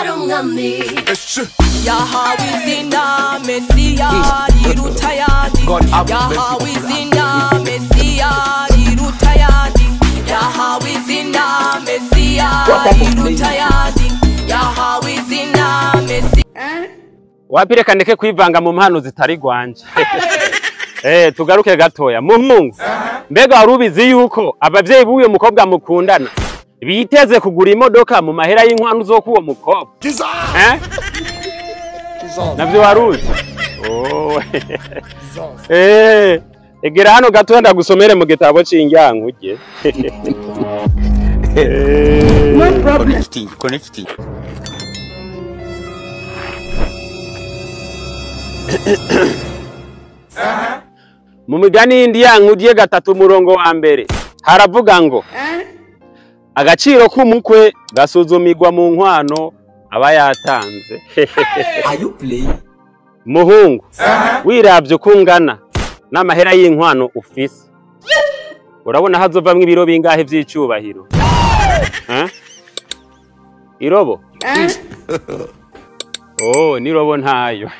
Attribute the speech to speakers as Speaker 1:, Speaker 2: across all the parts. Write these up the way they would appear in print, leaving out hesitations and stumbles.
Speaker 1: arumwami
Speaker 2: yahawe izina Mesiya riruta ayandi yahawe izina Mesiya riruta ayandi yahawe izina Mesiya riruta ayandi yahawe izina Mesiya.
Speaker 3: Wapire kandeke kwivanga mu mpano zitari gwanje. Tugaruke gatoya muhungu. Mbega warubizi yuko abavyeyi buyo mukobwa mukundana biteze kugura imodoka mu mahera y'inkwano uzokuwo mukobwa? Navyo waruzi? Oh. Egera hano gatoya ndagusomere mu gitabo c'indyango uje.
Speaker 4: No problem. Connecting.
Speaker 3: Mu migani indyango uje gatatu murongo wa mbere haravuga ngo agaciro k'umukwe gasuzumirwa mu nkwano aba yatanze.
Speaker 4: Are you playing?
Speaker 3: Muhungu wiravye kungana n'amahera y'inkwano ufise urabona hazovamwe ibiro bingahe vy'icubahiro? Irobo? Oh, nirobo ntayo.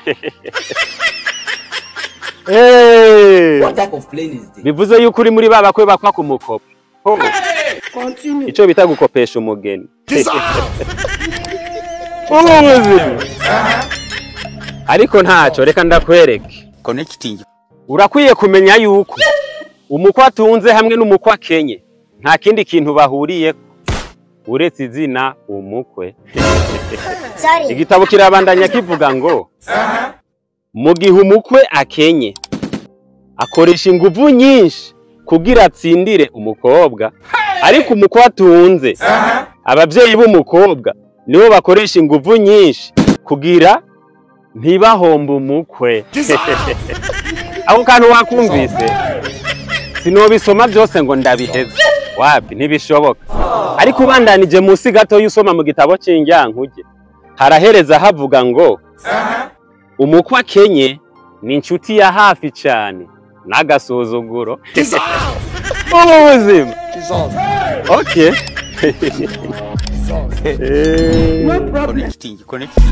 Speaker 4: What type of plane is this?
Speaker 3: Bivuze yuko uri muri babakwe bakwa ku mukopo.
Speaker 4: Continue.
Speaker 3: Ico bita gukopesha umugeni. Ariko ntaco reka ndakwereke.
Speaker 4: Connecting.
Speaker 3: Urakwiye kumenya yuko umukwa atunze hamwe n'umukwa akenye nta kindi kintu bahuriye uretse izina umukwe. Igitabo kirabandanya kivuga ngo mu gihe umukwe akenye akoresha inguvu nyinshi kugira atsindire umukobwa, ariko umukwe atunze abavyeyi b'umukobwa nibo bakoresha inguvu nyinshi kugira ntibahombe umukwe. Aho kantu wakumvise sinobisoma byose ngo ndabiheze wapi ntibishoboka, ariko ubandanije musi gato yusoma mu gitabo c'indyankuge harahereza havuga ngo umukwe akenye ni inshuti ya hafi cyane n'agasuzuguro ubuzima. Okay.
Speaker 4: No problem. Connecting.